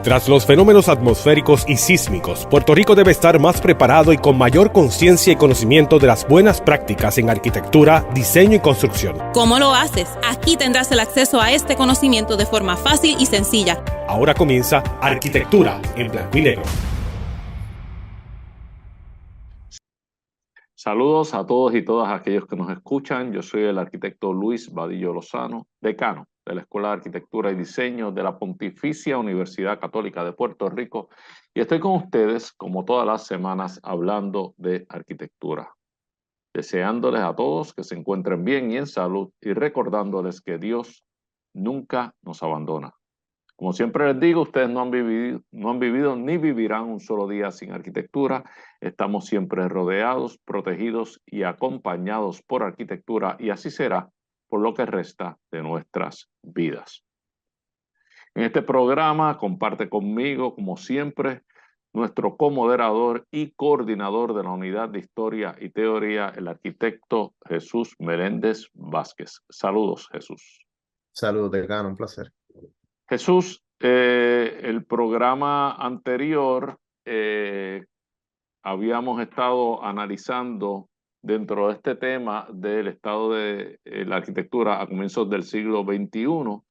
Tras los fenómenos atmosféricos y sísmicos, Puerto Rico debe estar más preparado y con mayor conciencia y conocimiento de las buenas prácticas en arquitectura, diseño y construcción. ¿Cómo lo haces? Aquí tendrás el acceso a este conocimiento de forma fácil y sencilla. Ahora comienza Arquitectura en Blanco y Negro. Saludos a todos y todas aquellos que nos escuchan. Yo soy el arquitecto Luis Vadillo Lozano, decano de la Escuela de Arquitectura y Diseño de la Pontificia Universidad Católica de Puerto Rico, y estoy con ustedes, como todas las semanas, hablando de arquitectura. Deseándoles a todos que se encuentren bien y en salud, y recordándoles que Dios nunca nos abandona. Como siempre les digo, ustedes no han vivido ni vivirán un solo día sin arquitectura. Estamos siempre rodeados, protegidos y acompañados por arquitectura, y así será por lo que resta de nuestras vidas. En este programa comparte conmigo, como siempre, nuestro comoderador y coordinador de la Unidad de Historia y Teoría, el arquitecto Jesús Meléndez Vázquez. Saludos, Jesús. Saludos, decano, un placer. Jesús, el programa anterior habíamos estado analizando dentro de este tema del estado de la arquitectura a comienzos del siglo XXI.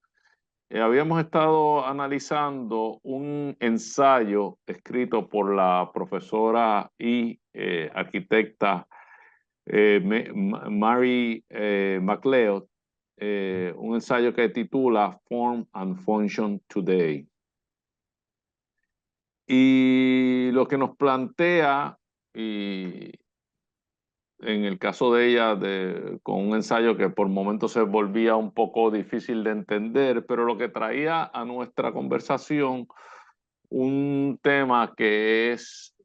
Habíamos estado analizando un ensayo escrito por la profesora y arquitecta Mary MacLeod, un ensayo que titula Form and Function Today. Y lo que nos plantea, y en el caso de ella, con un ensayo que por momentos se volvía un poco difícil de entender, pero lo que traía a nuestra conversación un tema que es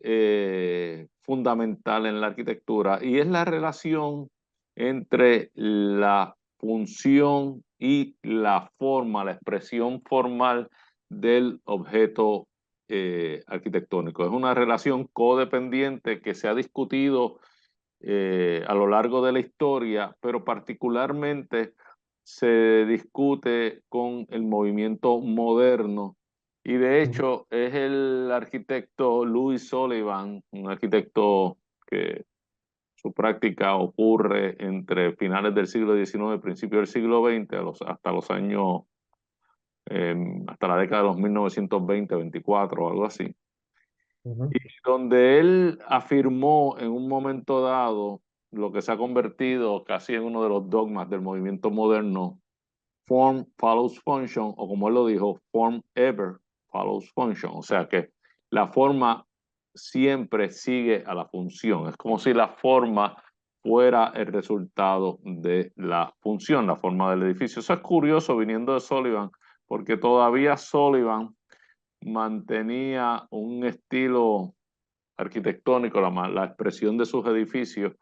fundamental en la arquitectura, y es la relación entre la función y la forma, la expresión formal del objeto arquitectónico. Es una relación codependiente que se ha discutido a lo largo de la historia, pero particularmente se discute con el movimiento moderno. Y de hecho es el arquitecto Louis Sullivan, un arquitecto que su práctica ocurre entre finales del siglo XIX y principios del siglo XX, hasta los años, hasta la década de los 1920, 24 o algo así. Y donde él afirmó en un momento dado lo que se ha convertido casi en uno de los dogmas del movimiento moderno: form follows function, o como él lo dijo, form ever follows function. O sea que la forma siempre sigue a la función. Es como si la forma fuera el resultado de la función, la forma del edificio. Eso es curioso viniendo de Sullivan, porque todavía Sullivan mantenía un estilo arquitectónico, la expresión de sus edificios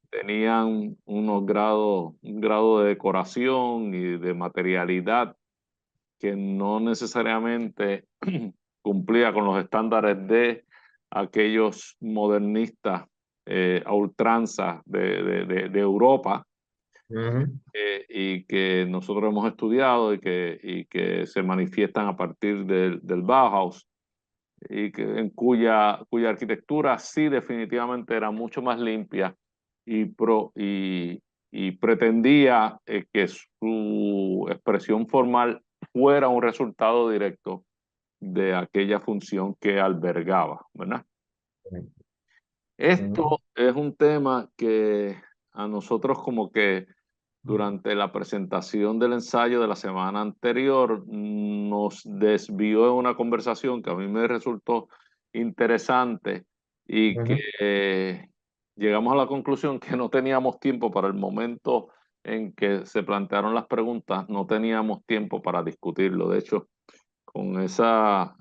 tenían un grado de decoración y de materialidad que no necesariamente cumplía con los estándares de aquellos modernistas a ultranza de Europa, y que nosotros hemos estudiado y que se manifiestan a partir del Bauhaus, y en cuya arquitectura sí definitivamente era mucho más limpia y pretendía que su expresión formal fuera un resultado directo de aquella función que albergaba, ¿verdad? Esto es un tema que a nosotros, como que durante la presentación del ensayo de la semana anterior, nos desvió en una conversación que a mí me resultó interesante, y que llegamos a la conclusión que no teníamos tiempo para el momento en que se plantearon las preguntas, no teníamos tiempo para discutirlo. De hecho, con esa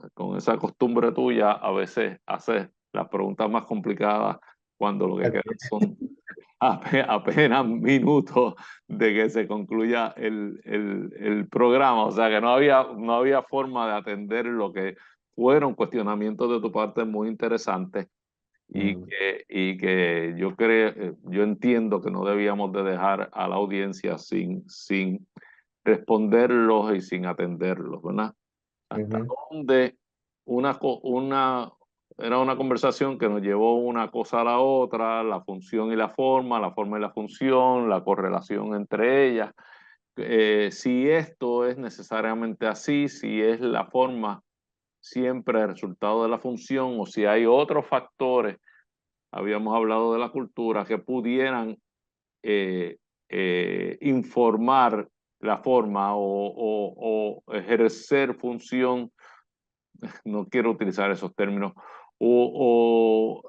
costumbre tuya, a veces haces las preguntas más complicadas cuando lo que quedan son apenas minutos de que se concluya el programa. O sea que no había forma de atender lo que fueron cuestionamientos de tu parte muy interesantes, y que yo entiendo que no debíamos de dejar a la audiencia sin responderlos y sin atenderlos, ¿verdad? hasta Ujú, dónde era una conversación que nos llevó una cosa a la otra, la función y la forma y la función, la correlación entre ellas. Si esto es necesariamente así, si es la forma siempre el resultado de la función o si hay otros factores, habíamos hablado de la cultura, que pudieran eh, informar la forma o ejercer función, no quiero utilizar esos términos, o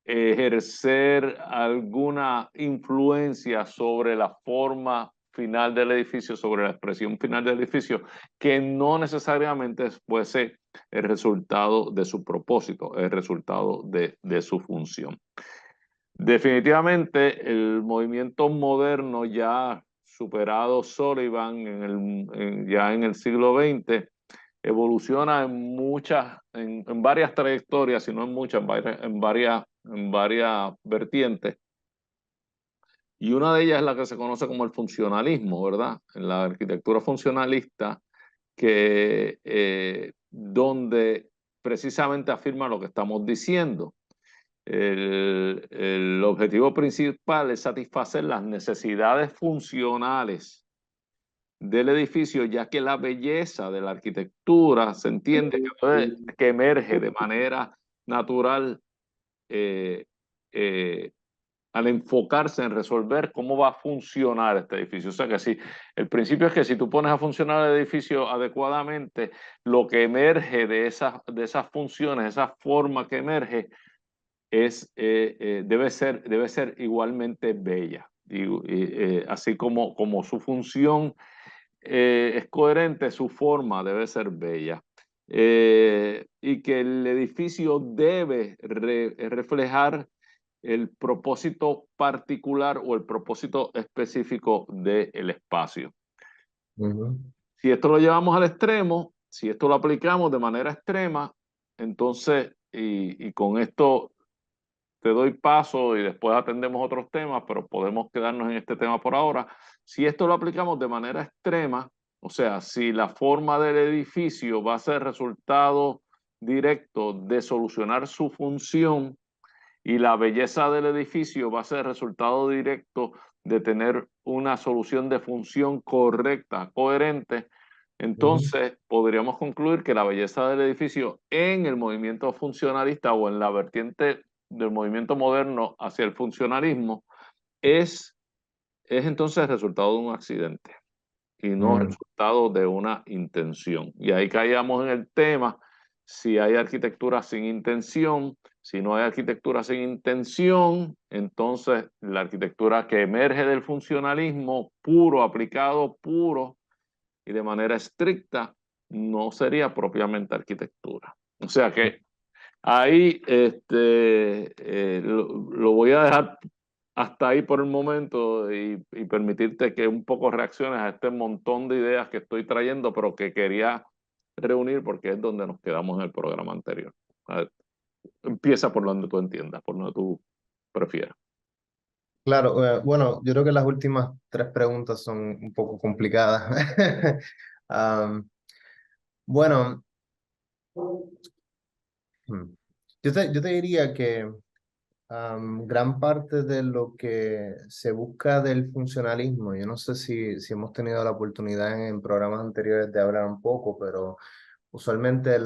ejercer alguna influencia sobre la forma final del edificio, sobre la expresión final del edificio, que no necesariamente fuese el resultado de su propósito, el resultado de su función. Definitivamente el movimiento moderno ya superado Sullivan ya en el siglo XX evoluciona en varias trayectorias, si no en muchas, en varias vertientes. Y una de ellas es la que se conoce como el funcionalismo, ¿verdad? En la arquitectura funcionalista, donde precisamente afirma lo que estamos diciendo. El objetivo principal es satisfacer las necesidades funcionales del edificio, ya que la belleza de la arquitectura se entiende que emerge de manera natural eh, eh, al enfocarse en resolver cómo va a funcionar este edificio. O sea que sí, el principio es que si tú pones a funcionar el edificio adecuadamente, lo que emerge de esas funciones, esa forma que emerge, debe ser igualmente bella. Así como su función es coherente, su forma debe ser bella. Y que el edificio debe reflejar el propósito particular o el propósito específico del espacio. ujú. Si esto lo llevamos al extremo, si esto lo aplicamos de manera extrema, entonces, y con esto te doy paso y después atendemos otros temas, pero podemos quedarnos en este tema por ahora. Si esto lo aplicamos de manera extrema, o sea, si la forma del edificio va a ser resultado directo de solucionar su función y la belleza del edificio va a ser resultado directo de tener una solución de función correcta, coherente, Ujú, entonces podríamos concluir que la belleza del edificio en el movimiento funcionalista o en la vertiente del movimiento moderno hacia el funcionalismo es, es entonces el resultado de un accidente y no mm, resultado de una intención. Y ahí caíamos en el tema, si hay arquitectura sin intención, si no hay arquitectura sin intención, entonces la arquitectura que emerge del funcionalismo puro, aplicado puro y de manera estricta, no sería propiamente arquitectura. O sea que ahí lo voy a dejar hasta ahí por el momento y permitirte que un poco reacciones a este montón de ideas que estoy trayendo, pero que quería reunir porque es donde nos quedamos en el programa anterior. A ver, empieza por donde tú entiendas, por donde tú prefieras. Claro, bueno, yo creo que las últimas tres preguntas son un poco complicadas. Am, bueno, hmm, yo te diría que gran parte de lo que se busca del funcionalismo, yo no sé si hemos tenido la oportunidad en programas anteriores de hablar un poco, pero usualmente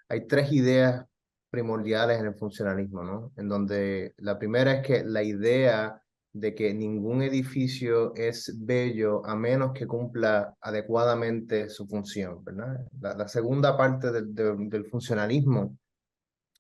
hay tres ideas primordiales en el funcionalismo, ¿no? En donde la primera es que la idea de que ningún edificio es bello a menos que cumpla adecuadamente su función, ¿verdad? La segunda parte del funcionalismo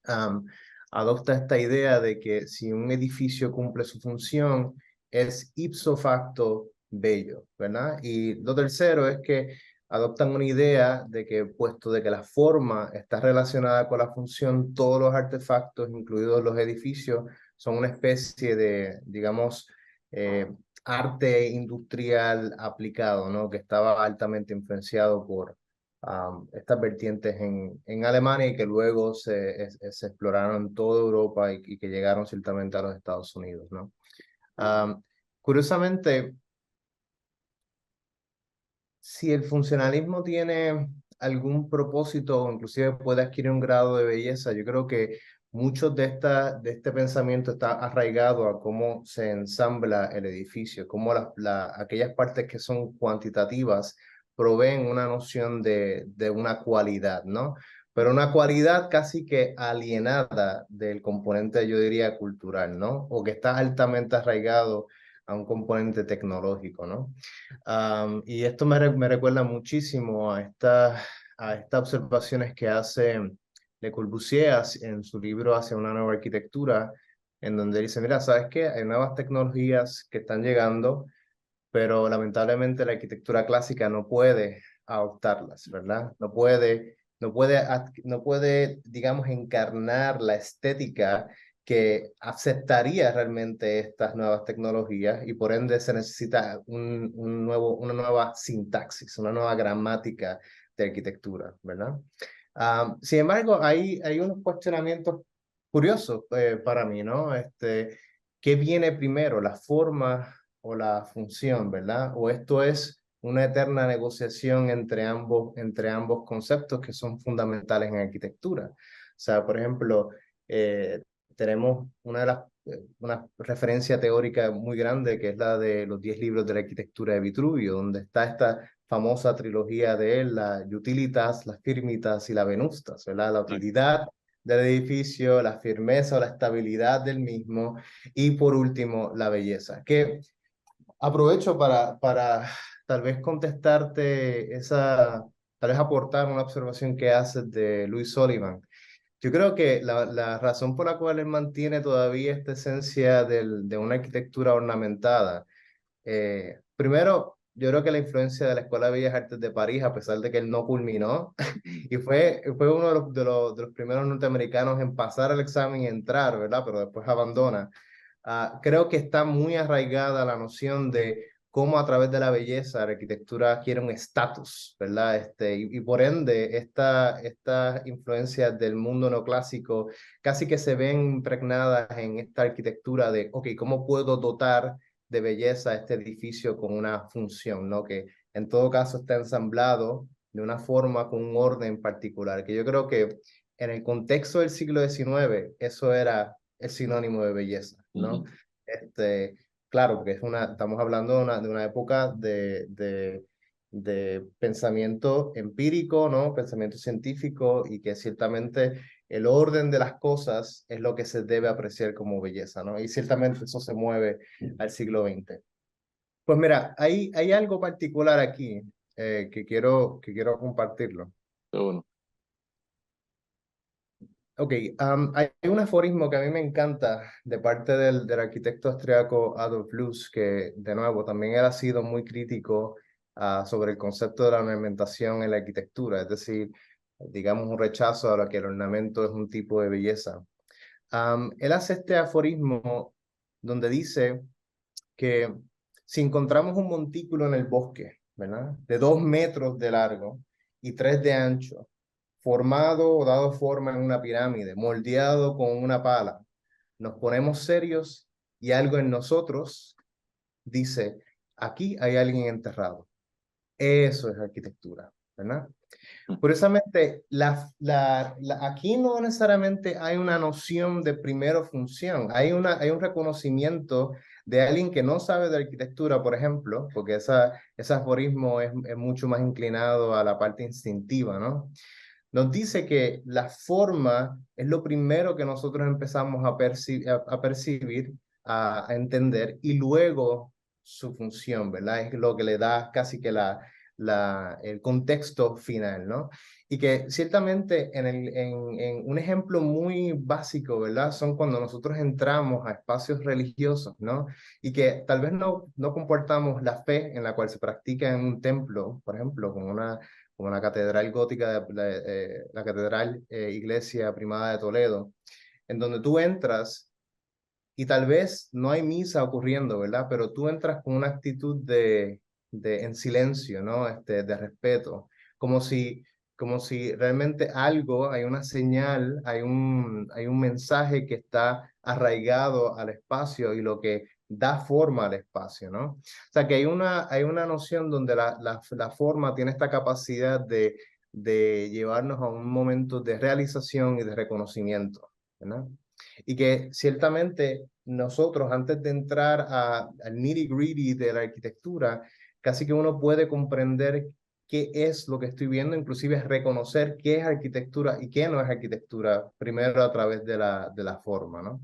am, adopta esta idea de que si un edificio cumple su función, es ipso facto bello, ¿verdad? Y lo tercero es que adoptan una idea de que, puesto de que la forma está relacionada con la función, todos los artefactos, incluidos los edificios, son una especie de, digamos, arte industrial aplicado, ¿no? Que estaba altamente influenciado por estas vertientes en Alemania y que luego se exploraron en toda Europa y que llegaron ciertamente a los Estados Unidos, ¿no? Curiosamente, si el funcionalismo tiene algún propósito o inclusive puede adquirir un grado de belleza, yo creo que muchos de este pensamiento está arraigado a cómo se ensambla el edificio, cómo aquellas partes que son cuantitativas proveen una noción de una cualidad, ¿no? Pero una cualidad casi que alienada del componente, yo diría, cultural, ¿no? O que está altamente arraigado a un componente tecnológico, ¿no? Y esto me recuerda muchísimo a estas observaciones que hace Le Corbusier en su libro Hacia una nueva arquitectura, en donde dice, mira, ¿sabes qué? Hay nuevas tecnologías que están llegando, pero lamentablemente la arquitectura clásica no puede adoptarlas, ¿verdad? No puede, digamos, encarnar la estética que aceptaría realmente estas nuevas tecnologías y por ende se necesita una nueva sintaxis, una nueva gramática de arquitectura, ¿verdad? Sin embargo, hay unos cuestionamientos curiosos para mí, ¿no? ¿Qué viene primero, la forma o la función, ¿verdad? O esto es una eterna negociación entre ambos conceptos que son fundamentales en arquitectura. O sea, por ejemplo, tenemos una referencia teórica muy grande que es la de los 10 libros de la arquitectura de Vitruvio, donde está esta famosa trilogía de él, la Utilitas, la Firmitas y la Venustas, ¿verdad? La utilidad del edificio, la firmeza o la estabilidad del mismo y por último la belleza. Que aprovecho para tal vez contestarte tal vez aportar una observación que haces de Louis Sullivan. Yo creo que la razón por la cual él mantiene todavía esta esencia de una arquitectura ornamentada, primero, yo creo que la influencia de la Escuela de Bellas Artes de París, a pesar de que él no culminó, y fue uno de los primeros norteamericanos en pasar el examen y entrar, ¿verdad? Pero después abandona. Creo que está muy arraigada la noción de cómo a través de la belleza la arquitectura adquiere un estatus, ¿verdad? Y por ende, estas influencias del mundo neoclásico casi que se ven impregnadas en esta arquitectura de, ok, ¿cómo puedo dotar de belleza este edificio con una función, ¿no? Que en todo caso está ensamblado de una forma con un orden particular, que yo creo que en el contexto del siglo XIX eso era el sinónimo de belleza, ¿no? Claro, porque estamos hablando de una época de pensamiento empírico, ¿no? Pensamiento científico y que ciertamente el orden de las cosas es lo que se debe apreciar como belleza, ¿no? Y ciertamente eso se mueve al siglo XX. Pues mira, hay algo particular aquí que quiero compartirlo. Bueno, Ok, hay un aforismo que a mí me encanta de parte del arquitecto austriaco Adolf Loos, que de nuevo también él ha sido muy crítico sobre el concepto de la ornamentación en la arquitectura, es decir, digamos un rechazo a lo que el ornamento es un tipo de belleza. Él hace este aforismo donde dice que si encontramos un montículo en el bosque, ¿verdad? De 2 metros de largo y 3 de ancho, formado o dado forma en una pirámide, moldeado con una pala, nos ponemos serios y algo en nosotros dice, aquí hay alguien enterrado. Eso es arquitectura, ¿verdad? Curiosamente, aquí no necesariamente hay una noción de primero función, hay un reconocimiento de alguien que no sabe de arquitectura, por ejemplo, porque ese aforismo es mucho más inclinado a la parte instintiva, ¿no? Nos dice que la forma es lo primero que nosotros empezamos a percibir, a entender, y luego su función, ¿verdad? Es lo que le da casi que el contexto final, ¿no? Y que ciertamente en un ejemplo muy básico, ¿verdad? Son cuando nosotros entramos a espacios religiosos, ¿no? Y que tal vez no comportamos la fe en la cual se practica en un templo, por ejemplo, como la catedral gótica, la catedral Iglesia Primada de Toledo, en donde tú entras y tal vez no hay misa ocurriendo, ¿verdad? Pero tú entras con una actitud en silencio, ¿no? De respeto, como si realmente hay una señal, hay un mensaje que está arraigado al espacio y lo que da forma al espacio, ¿no? O sea, que hay una noción donde la forma tiene esta capacidad de llevarnos a un momento de realización y de reconocimiento, ¿verdad? Y que ciertamente nosotros, antes de entrar al nitty-gritty de la arquitectura, casi que uno puede comprender qué es lo que estoy viendo, inclusive reconocer qué es arquitectura y qué no es arquitectura, primero a través de la forma, ¿no?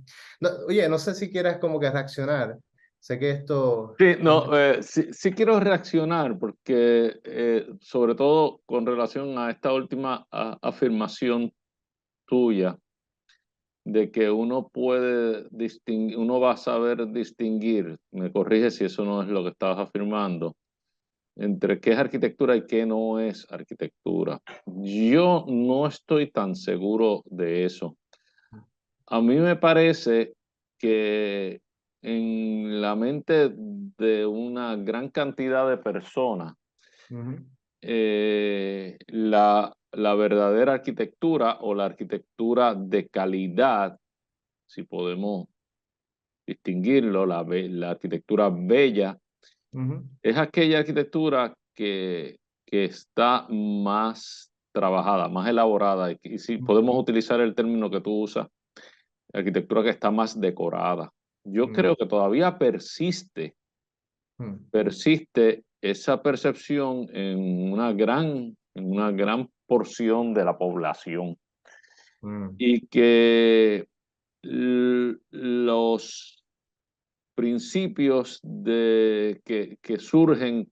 Oye, no sé si quieres como que reaccionar. Sé que esto... Sí, no, sí quiero reaccionar porque sobre todo con relación a esta última afirmación tuya de que uno puede distinguir, uno va a saber distinguir, me corrige si eso no es lo que estabas afirmando, entre qué es arquitectura y qué no es arquitectura. Yo no estoy tan seguro de eso. A mí me parece que en la mente de una gran cantidad de personas, Ujú, la verdadera arquitectura o la arquitectura de calidad, si podemos distinguirlo, la arquitectura bella, ujú, es aquella arquitectura que está más trabajada, más elaborada, y si podemos utilizar el término que tú usas, arquitectura que está más decorada. Yo ujú, creo que todavía ujú, persiste esa percepción en una gran porción de la población ujú, y que los principios que surgen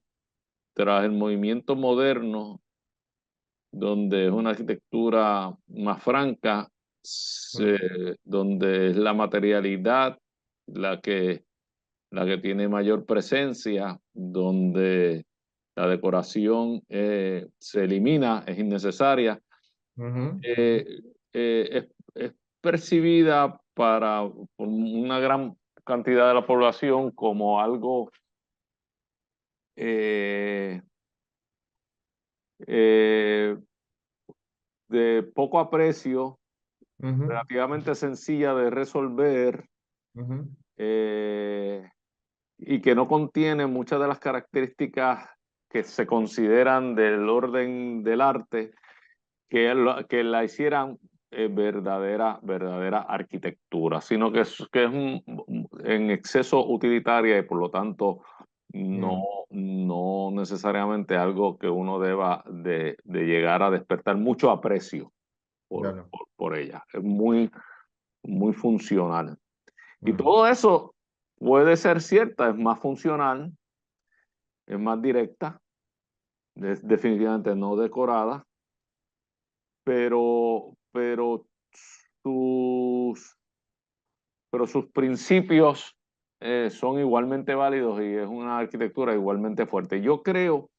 tras el movimiento moderno, donde es una arquitectura más franca, ujú, donde es la materialidad la que, la que tiene mayor presencia, donde la decoración se elimina, es innecesaria, ujú, eh, es percibida por una gran cantidad de la población como algo eh, eh, de poco aprecio, ujú, relativamente sencilla de resolver, ujú, eh, y que no contiene muchas de las características que se consideran del orden del arte, que la hicieran verdadera arquitectura, sino que es en exceso utilitaria y por lo tanto no, ujú, no necesariamente algo que uno deba de llegar a despertar mucho aprecio claro, por ella. Es muy, muy funcional. Y ujú, todo eso puede ser cierta, es más funcional, es más directa, es definitivamente no decorada, pero sus, pero sus principios son igualmente válidos y es una arquitectura igualmente fuerte. Yo creo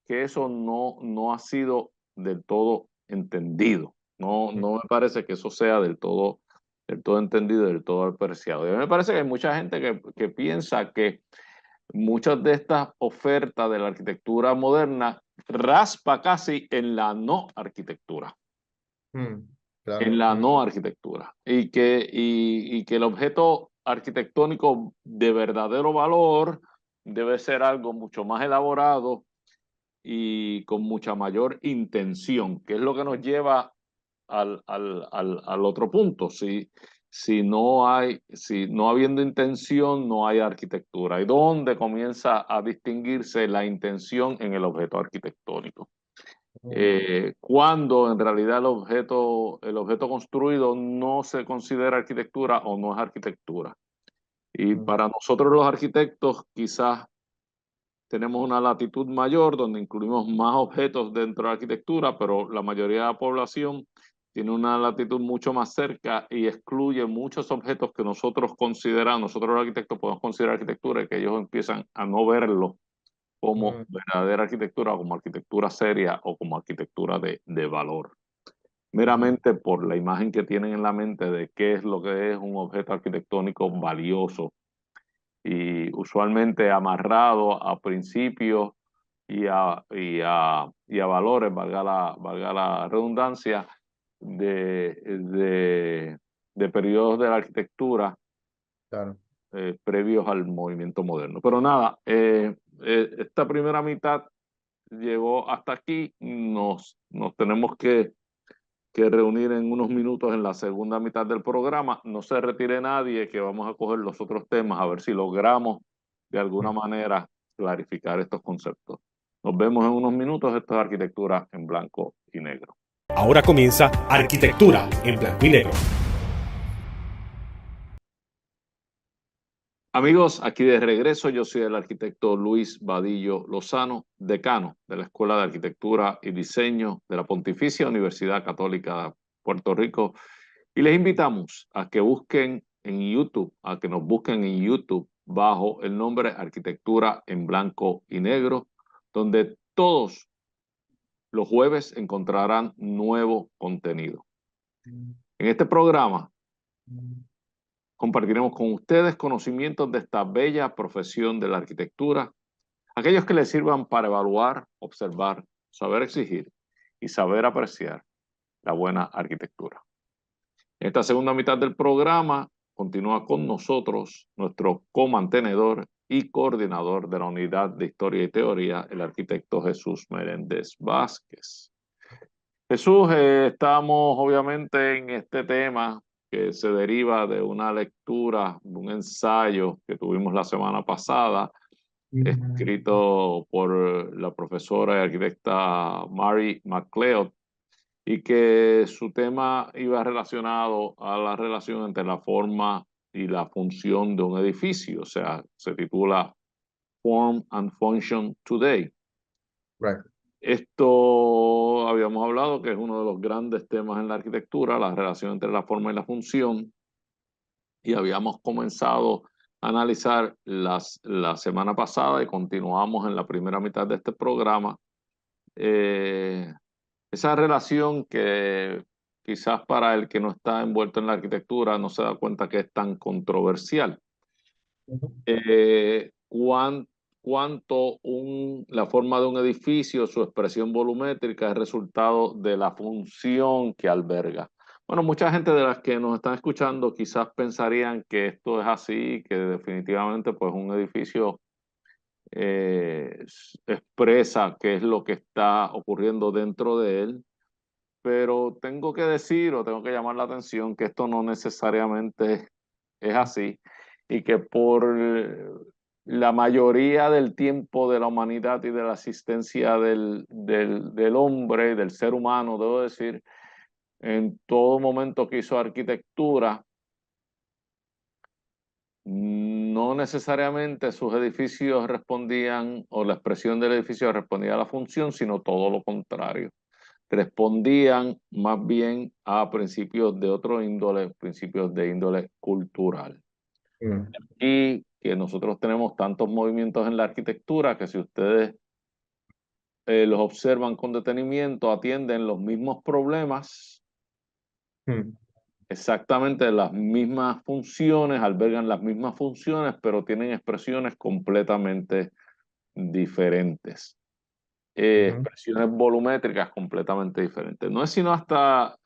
que eso no ha sido del todo entendido. No me parece que eso sea del todo entendido, del todo apreciado. Y a mí me parece que hay mucha gente que piensa que muchas de estas ofertas de la arquitectura moderna raspa casi en la no arquitectura, ujú, en claro, la no arquitectura, y que el objeto arquitectónico de verdadero valor debe ser algo mucho más elaborado y con mucha mayor intención, que es lo que nos lleva al otro punto. Si no habiendo intención, no hay arquitectura. ¿Y dónde comienza a distinguirse la intención en el objeto arquitectónico? ujú, Cuando en realidad el objeto construido no se considera arquitectura o no es arquitectura. Y ujú, para nosotros los arquitectos quizás tenemos una latitud mayor donde incluimos más objetos dentro de la arquitectura, pero la mayoría de la población tiene una latitud mucho más cerca y excluye muchos objetos que nosotros los arquitectos podemos considerar arquitectura y que ellos empiezan a no verlo como ujú, verdadera arquitectura, como arquitectura seria o como arquitectura de valor. ujú, Meramente por la imagen que tienen en la mente de qué es lo que es un objeto arquitectónico valioso y usualmente amarrado a principios y a valores, valga la redundancia, de, de, de periodos de la arquitectura claro, previos al movimiento moderno. Pero nada, esta primera mitad llegó hasta aquí. Nos tenemos que reunir en unos minutos en la segunda mitad del programa. No se retire nadie, que vamos a coger los otros temas a ver si logramos de alguna manera clarificar estos conceptos. Nos vemos en unos minutos. Esto es Arquitectura en Blanco y Negro. Ahora comienza Arquitectura en Blanco y Negro. Amigos, aquí de regreso, yo soy el arquitecto Luis Vadillo Lozano, decano de la Escuela de Arquitectura y Diseño de la Pontificia Universidad Católica de Puerto Rico, y les invitamos a que busquen en YouTube, a que nos busquen en YouTube bajo el nombre Arquitectura en Blanco y Negro, donde todos los jueves encontrarán nuevo contenido. En este programa compartiremos con ustedes conocimientos de esta bella profesión de la arquitectura, aquellos que les sirvan para evaluar, observar, saber exigir y saber apreciar la buena arquitectura. En esta segunda mitad del programa continúa con nosotros nuestro comantenedor y coordinador de la Unidad de Historia y Teoría, el arquitecto Jesús Meléndez Vázquez. Jesús, estamos obviamente en este tema que se deriva de una lectura, de un ensayo que tuvimos la semana pasada, escrito por la profesora y arquitecta Mary MacLeod, y que su tema iba relacionado a la relación entre la forma y la función de un edificio. O sea, se titula Form and Function Today. Right. Esto habíamos hablado que es uno de los grandes temas en la arquitectura, la relación entre la forma y la función, y habíamos comenzado a analizar la semana pasada y continuamos en la primera mitad de este programa esa relación que quizás para el que no está envuelto en la arquitectura no se da cuenta que es tan controversial. Cuánto la forma de un edificio, su expresión volumétrica es resultado de la función que alberga. Bueno, mucha gente de las que nos están escuchando quizás pensarían que esto es así, que definitivamente pues un edificio expresa qué es lo que está ocurriendo dentro de él, pero tengo que decir o tengo que llamar la atención que esto no necesariamente es así, y que por la mayoría del tiempo de la humanidad y de la existencia del hombre, del ser humano, debo decir, en todo momento que hizo arquitectura, no necesariamente sus edificios respondían, o la expresión del edificio respondía a la función, sino todo lo contrario. Respondían más bien a principios de otro índole, principios de índole cultural. Y que nosotros tenemos tantos movimientos en la arquitectura que si ustedes los observan con detenimiento, atienden los mismos problemas, exactamente las mismas funciones, albergan las mismas funciones, pero tienen expresiones completamente diferentes. Expresiones volumétricas completamente diferentes. No es sino hasta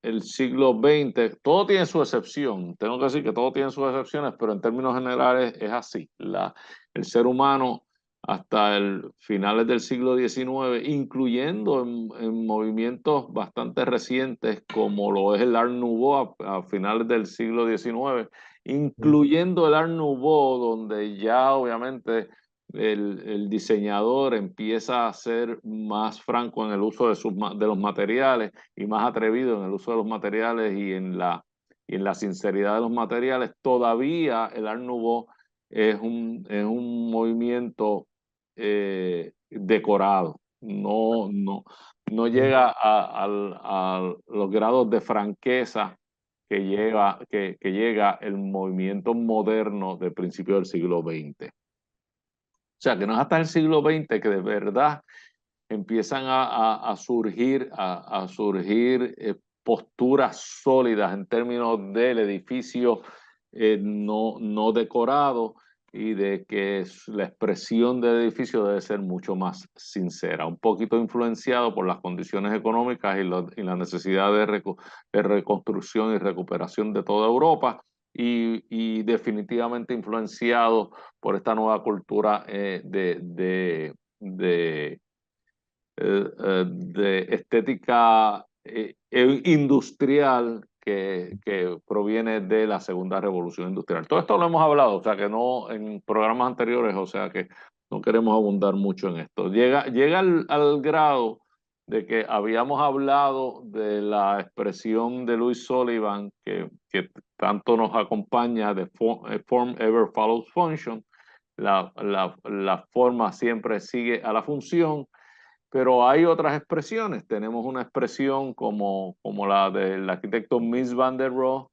el siglo XX, todo tiene su excepción, tengo que decir que todo tiene sus excepciones, pero en términos generales es así. El ser humano hasta el finales del siglo XIX, incluyendo en movimientos bastante recientes como lo es el Art Nouveau a finales del siglo XIX, incluyendo el Art Nouveau, donde ya obviamente el diseñador empieza a ser más franco en el uso de los materiales y más atrevido en el uso de los materiales y en la sinceridad de los materiales. Todavía el Art Nouveau es un movimiento decorado. No llega a los grados de franqueza que llega el movimiento moderno del principio del siglo XX. O sea, que no es hasta el siglo XX que de verdad empiezan a surgir posturas sólidas en términos del edificio no decorado, y de que la expresión del edificio debe ser mucho más sincera, un poquito influenciado por las condiciones económicas y la necesidad de reconstrucción y recuperación de toda Europa, y definitivamente influenciado por esta nueva cultura de estética industrial que proviene de la segunda revolución industrial. Todo esto lo hemos hablado, o sea que no en programas anteriores, o sea que no queremos abundar mucho en esto. Llega al grado de que habíamos hablado de la expresión de Louis Sullivan, que tanto nos acompaña, de form ever follows function, la forma siempre sigue a la función. Pero hay otras expresiones. Tenemos una expresión como la del arquitecto Mies van der Rohe,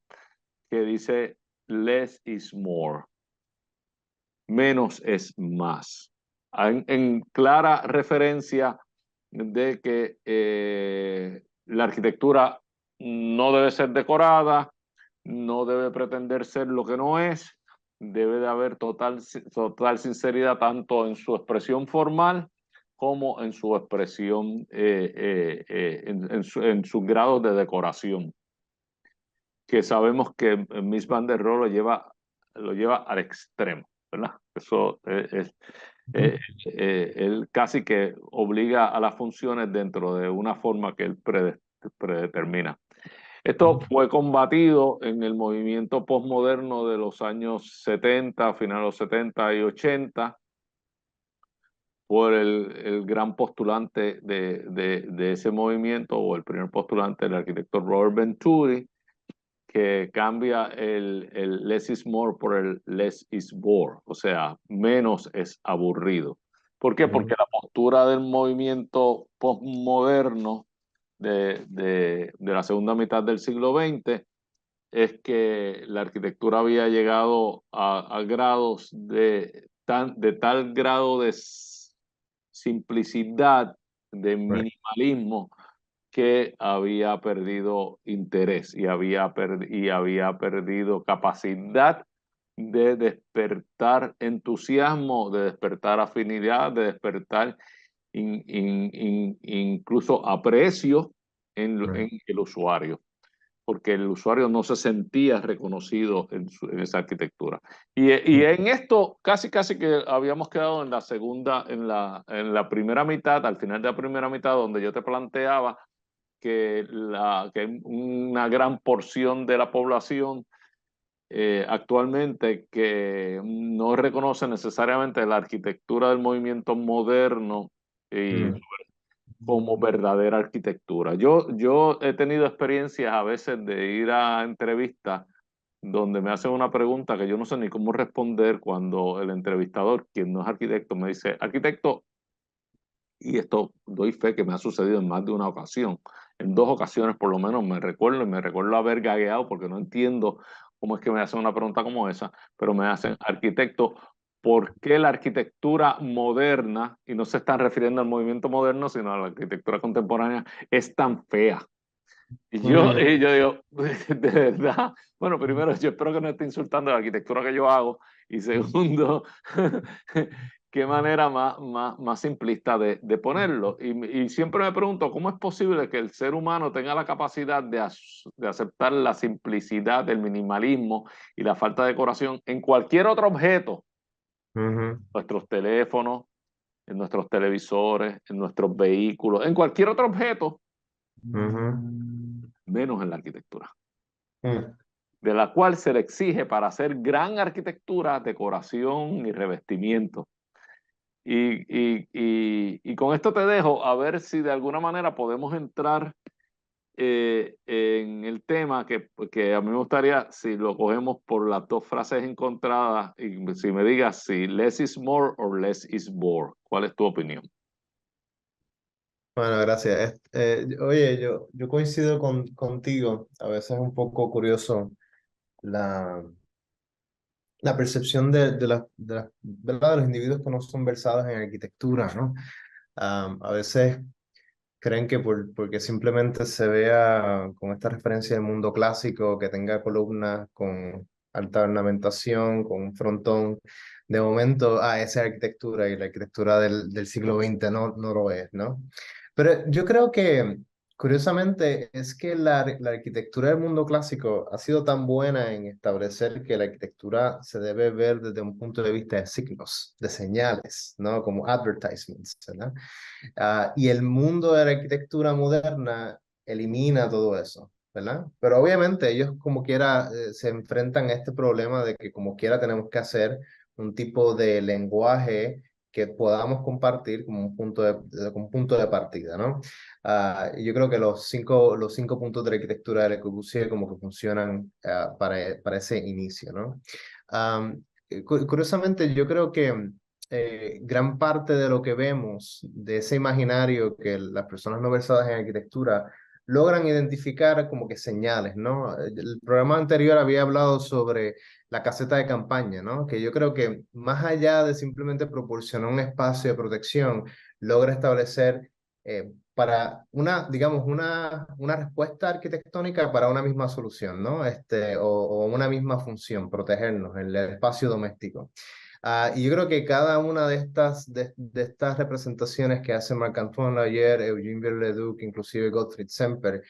que dice less is more. Menos es más. En clara referencia de que la arquitectura no debe ser decorada, no debe pretender ser lo que no es, debe de haber total sinceridad tanto en su expresión formal como en su expresión, en sus grados de decoración, que sabemos que Mies van der Rohe lo lleva al extremo, ¿verdad? Eso él casi que obliga a las funciones dentro de una forma que él predetermina. Esto fue combatido en el movimiento postmoderno de los años 70, finales de los 70 y 80, por el gran postulante de ese movimiento, o el primer postulante, el arquitecto Robert Venturi, que cambia el less is more por el less is bore, o sea, menos es aburrido. ¿Por qué? Porque la postura del movimiento postmoderno de la segunda mitad del siglo XX es que la arquitectura había llegado a grados de tal grado de simplicidad, de minimalismo, que había perdido interés y había perdido capacidad de despertar entusiasmo, de despertar afinidad, de despertar incluso aprecio en el usuario, porque el usuario no se sentía reconocido en esa arquitectura. Y en esto casi que habíamos quedado en la primera mitad, al final de la primera mitad, donde yo te planteaba que una gran porción de la población actualmente que no reconoce necesariamente la arquitectura del movimiento moderno como verdadera arquitectura. Yo he tenido experiencias a veces de ir a entrevistas donde me hacen una pregunta que yo no sé ni cómo responder, cuando el entrevistador, quien no es arquitecto, me dice: arquitecto, y esto doy fe que me ha sucedido en más de una ocasión, en 2 ocasiones por lo menos me recuerdo haber gagueado porque no entiendo cómo es que me hacen una pregunta como esa, pero me hacen: arquitecto, ¿por qué la arquitectura moderna, y no se están refiriendo al movimiento moderno, sino a la arquitectura contemporánea, es tan fea? Y yo digo, ¿de verdad? Bueno, primero, yo espero que no esté insultando la arquitectura que yo hago, y segundo, qué manera más simplista de ponerlo. Y siempre me pregunto, ¿cómo es posible que el ser humano tenga la capacidad de aceptar la simplicidad, el minimalismo y la falta de decoración en cualquier otro objeto? Nuestros teléfonos, en nuestros televisores, en nuestros vehículos, en cualquier otro objeto, menos en la arquitectura, de la cual se le exige, para hacer gran arquitectura, decoración y revestimiento. Y con esto te dejo, a ver si de alguna manera podemos entrar en el tema que a mí me gustaría, si lo cogemos por las dos frases encontradas, y si me digas si less is more o less is bore. ¿Cuál es tu opinión? Bueno, gracias. Oye, yo coincido contigo. A veces es un poco curioso la percepción ¿verdad? De los individuos que no son versados en arquitectura, ¿no? A veces creen que porque simplemente se vea con esta referencia del mundo clásico, que tenga columnas con alta ornamentación, con un frontón, de momento, esa arquitectura y la arquitectura del siglo XX no lo es, ¿no? Pero yo creo que, curiosamente, es que la arquitectura del mundo clásico ha sido tan buena en establecer que la arquitectura se debe ver desde un punto de vista de signos, de señales, ¿no? Como advertisements, ¿verdad? Y el mundo de la arquitectura moderna elimina todo eso, ¿verdad? Pero obviamente ellos como quiera se enfrentan a este problema de que como quiera tenemos que hacer un tipo de lenguaje que podamos compartir como como un punto de partida, ¿no? Y yo creo que los cinco puntos de la arquitectura de Le Corbusier como que funcionan para ese inicio, ¿no? Curiosamente, yo creo que gran parte de lo que vemos de ese imaginario que las personas no versadas en arquitectura logran identificar como que señales, ¿no? El programa anterior había hablado sobre la caseta de campaña, ¿no? Que yo creo que más allá de simplemente proporcionar un espacio de protección, logra establecer para digamos, una respuesta arquitectónica para una misma solución, ¿no? O una misma función, protegernos, el espacio doméstico. Y yo creo que cada una de estas representaciones que hace Marc-Antoine Layet, Eugene Viollet-le-Duc, inclusive Gottfried Semper,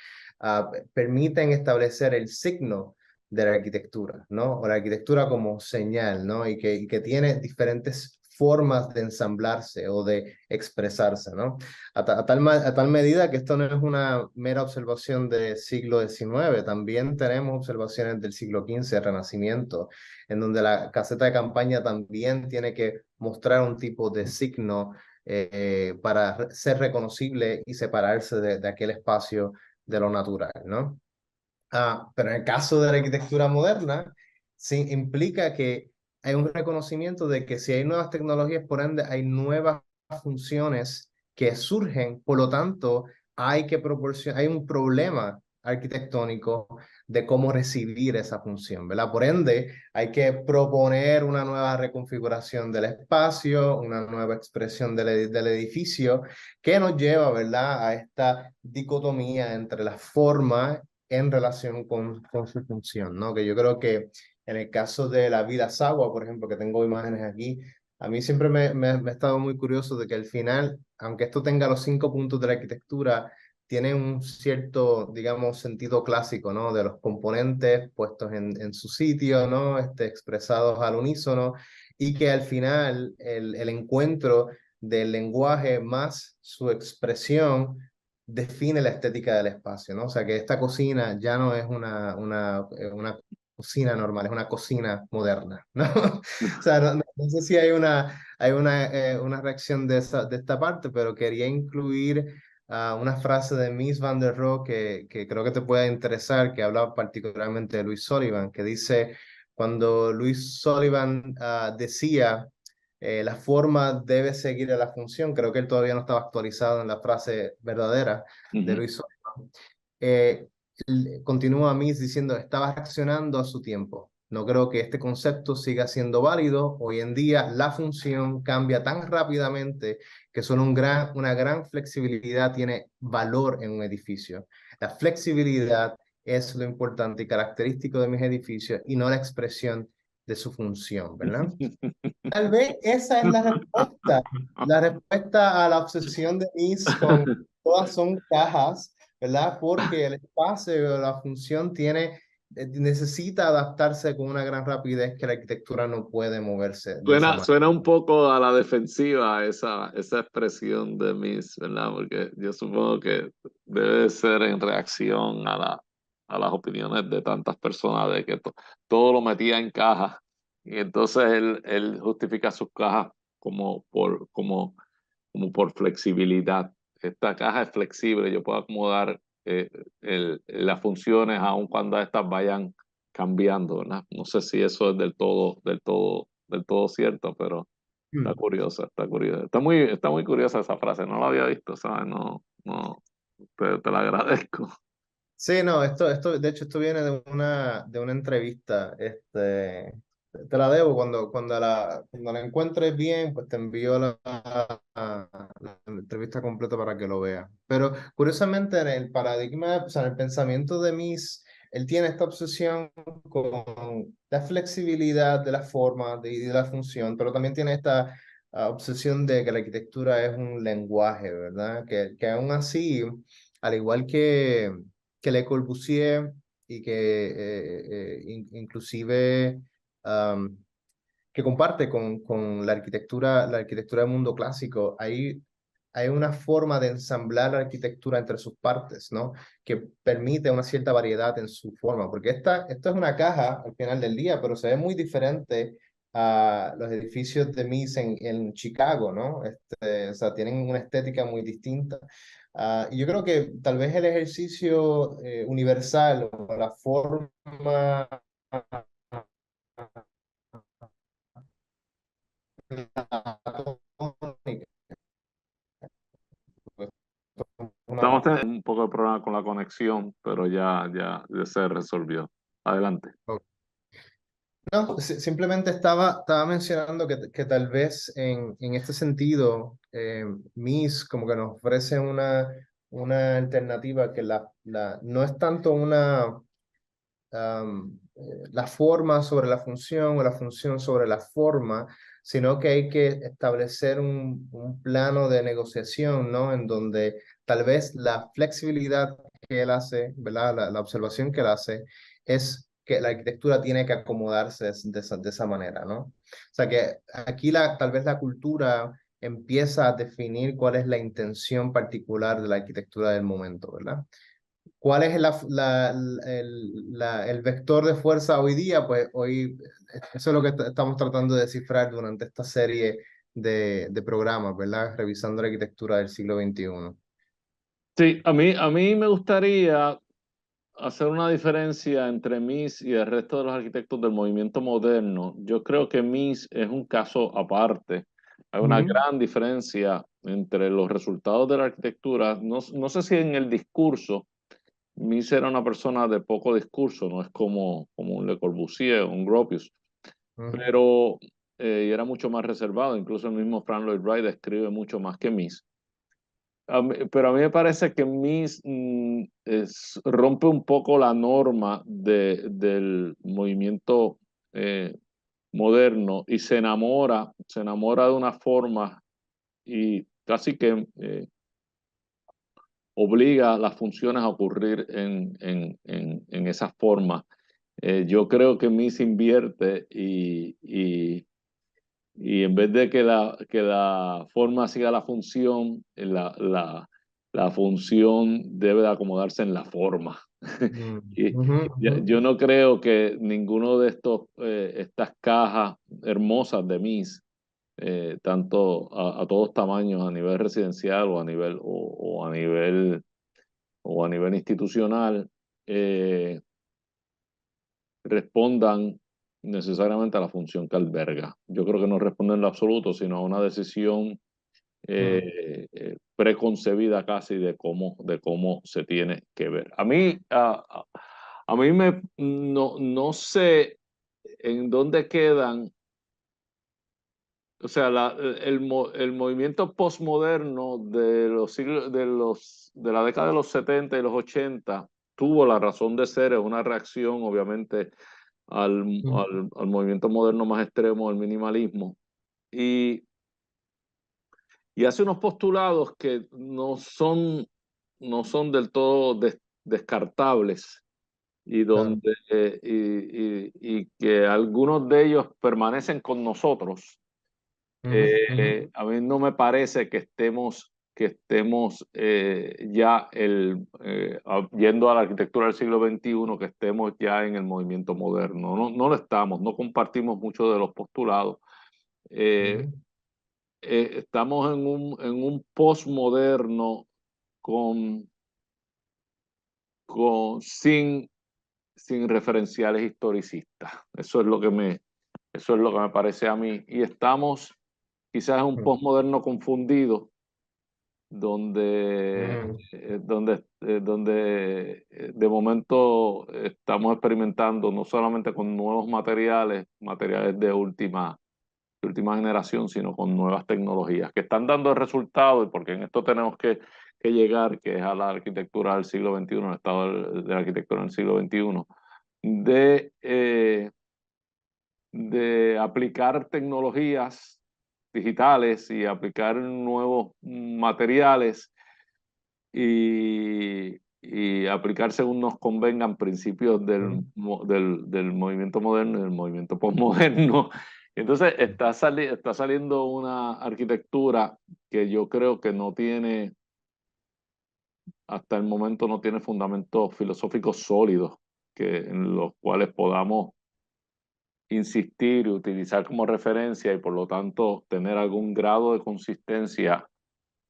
permiten establecer el signo de la arquitectura, ¿no? O la arquitectura como señal, ¿no? Y que tiene diferentes formas de ensamblarse o de expresarse, ¿no? A tal medida que esto no es una mera observación del siglo XIX, también tenemos observaciones del siglo XV, el Renacimiento, en donde la caseta de campaña también tiene que mostrar un tipo de signo para ser reconocible y separarse de aquel espacio de lo natural, ¿no? Pero en el caso de la arquitectura moderna, sí implica que hay un reconocimiento de que si hay nuevas tecnologías, por ende, hay nuevas funciones que surgen, por lo tanto, hay un problema arquitectónico de cómo recibir esa función, ¿verdad? Por ende, hay que proponer una nueva reconfiguración del espacio, una nueva expresión del edificio, que nos lleva, ¿verdad?, a esta dicotomía entre la forma en relación con su función, ¿no? Que yo creo que en el caso de la vida Sagua, por ejemplo, que tengo imágenes aquí, a mí siempre me ha estado muy curioso de que al final, aunque esto tenga los cinco puntos de la arquitectura, tiene un cierto, digamos, sentido clásico, ¿no? De los componentes puestos en su sitio, ¿no? Expresados al unísono, y que al final el encuentro del lenguaje más su expresión define la estética del espacio, ¿no? O sea, que esta cocina ya no es una cocina normal, es una cocina moderna, ¿no? O sea, no sé si hay una reacción de esta parte, pero quería incluir una frase de Mies van der Rohe que creo que te puede interesar, que habla particularmente de Louis Sullivan, que dice, cuando Louis Sullivan decía la forma debe seguir a la función. Creo que él todavía no estaba actualizado en la frase verdadera de Luis Sullivan. Continúa Mises diciendo, estaba reaccionando a su tiempo. No creo que este concepto siga siendo válido. Hoy en día la función cambia tan rápidamente que solo una gran flexibilidad tiene valor en un edificio. La flexibilidad es lo importante y característico de mis edificios y no la expresión de su función, ¿verdad? Tal vez esa es la respuesta a la obsesión de Mies con todas son cajas, ¿verdad? Porque el espacio, la función necesita adaptarse con una gran rapidez que la arquitectura no puede moverse de esa manera. Suena un poco a la defensiva esa expresión de Miss, ¿verdad? Porque yo supongo que debe ser en reacción a las opiniones de tantas personas de que todo lo metía en cajas y entonces él justifica sus cajas como por flexibilidad. Esta caja es flexible, yo puedo acomodar las funciones aun cuando estas vayan cambiando, ¿verdad? No sé si eso es del todo cierto, pero está curiosa, está curiosa. Está muy curiosa esa frase, no la había visto, ¿sabes? No, te la agradezco. Sí, no, de hecho, esto viene de una entrevista. Te la debo cuando la encuentres bien, pues te envío la entrevista completa para que lo veas. Pero curiosamente, en el paradigma, o sea, en el pensamiento de Mises, él tiene esta obsesión con la flexibilidad de la forma y de la función, pero también tiene esta obsesión de que la arquitectura es un lenguaje, ¿verdad? Que aún así, al igual que Le Corbusier y que inclusive que comparte con la arquitectura del mundo clásico, hay una forma de ensamblar la arquitectura entre sus partes, ¿no? Que permite una cierta variedad en su forma, porque esto es una caja al final del día, pero se ve muy diferente a los edificios de Mies en Chicago, ¿no? O sea, tienen una estética muy distinta. Y yo creo que tal vez el ejercicio universal o la forma platónica, pues, Estamos una, teniendo un poco de problema con la conexión, pero ya se resolvió. Adelante. no, simplemente estaba mencionando que tal vez en este sentido, MIS como que nos ofrece una alternativa que no es tanto la forma sobre la función o la función sobre la forma, sino que hay que establecer un plano de negociación, ¿no? En donde tal vez la flexibilidad que él hace, ¿verdad? La observación que él hace es que la arquitectura tiene que acomodarse de esa manera, ¿no? O sea que aquí tal vez la cultura empieza a definir cuál es la intención particular de la arquitectura del momento, ¿verdad? ¿Cuál es el vector de fuerza hoy día? Pues hoy eso es lo que estamos tratando de descifrar durante esta serie de programas, ¿verdad? Revisando la arquitectura del siglo XXI. Sí, a mí me gustaría hacer una diferencia entre Mies y el resto de los arquitectos del movimiento moderno. Yo creo que Mies es un caso aparte. Hay una Ujú, gran diferencia entre los resultados de la arquitectura. No sé si en el discurso, Mies era una persona de poco discurso, no es como un Le Corbusier o un Gropius, ujú, pero y era mucho más reservado. Incluso el mismo Frank Lloyd Wright escribe mucho más que Mies. Pero a mí me parece que Mies rompe un poco la norma del movimiento eh, moderno y se enamora de una forma y casi que obliga las funciones a ocurrir en esa forma. Yo creo que Mies invierte y en vez de que la forma siga la función, la función debe de acomodarse en la forma. ujú, Y ujú, yo ujú, no creo que ninguno de estas cajas hermosas de Mies, tanto a todos tamaños, a nivel residencial o a nivel institucional, eh, respondan necesariamente a la función que alberga. Yo creo que no responden en lo absoluto, sino a una decisión ujú, preconcebida casi de cómo se tiene que ver. A mí no sé en dónde quedan, o sea, el movimiento postmoderno de los siglos, de la década de los 70 y los 80 tuvo la razón de ser, es una reacción obviamente al, ujú, al movimiento moderno más extremo, el minimalismo, y, y hace unos postulados que no son del todo descartables y, claro. donde, y que algunos de ellos permanecen con nosotros. Ujú, ujú, A mí no me parece que estemos ya yendo a la arquitectura del siglo XXI, que estemos ya en el movimiento moderno. No lo estamos, no compartimos mucho de los postulados. Eh, ujú, Estamos en un postmoderno con, sin referenciales historicistas. Eso es lo que me parece a mí. Y estamos quizás en un ujú, postmoderno confundido donde, ujú, de momento estamos experimentando no solamente con nuevos materiales de última generación, sino con nuevas tecnologías que están dando el resultado, y porque en esto tenemos que llegar, que es a la arquitectura del siglo XXI, el estado de la arquitectura del siglo XXI, de de aplicar tecnologías digitales y aplicar nuevos materiales y aplicar según nos convengan principios del movimiento moderno y del movimiento posmoderno. Entonces está saliendo una arquitectura que yo creo que no tiene, hasta el momento no tiene fundamentos filosóficos sólidos en los cuales podamos insistir y utilizar como referencia y por lo tanto tener algún grado de consistencia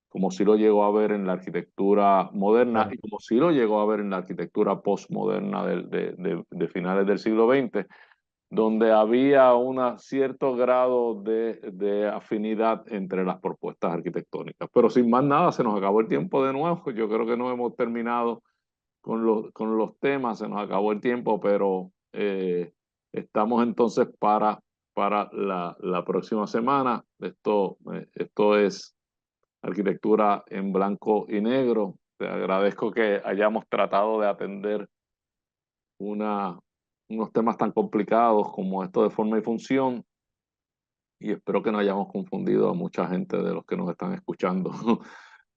como sí lo llegó a ver en la arquitectura moderna y como sí lo llegó a ver en la arquitectura postmoderna de finales del siglo XX, donde había un cierto grado de afinidad entre las propuestas arquitectónicas. Pero sin más nada, se nos acabó el tiempo de nuevo. Yo creo que no hemos terminado con los temas, se nos acabó el tiempo, pero estamos entonces para la próxima semana. Esto es Arquitectura en Blanco y Negro. Te agradezco que hayamos tratado de atender unos temas tan complicados como esto de forma y función, y espero que no hayamos confundido a mucha gente de los que nos están escuchando.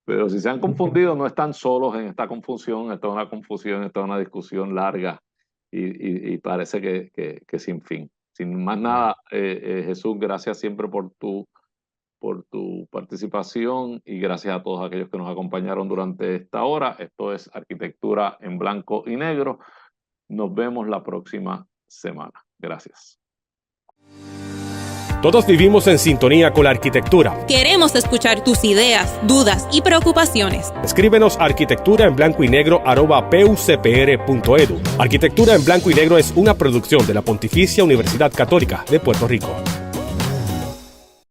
Pero si se han confundido, no están solos en esta confusión. Esta es una confusión, esta es una discusión larga y parece que sin fin. Sin más nada, Jesús, gracias siempre por tu participación y gracias a todos aquellos que nos acompañaron durante esta hora. Esto es Arquitectura en Blanco y Negro. Nos vemos la próxima semana. Gracias. Todos vivimos en sintonía con la arquitectura. Queremos escuchar tus ideas, dudas y preocupaciones. Escríbenos a arquitecturaenblancoynegro@pucpr.edu. Arquitectura en Blanco y Negro es una producción de la Pontificia Universidad Católica de Puerto Rico.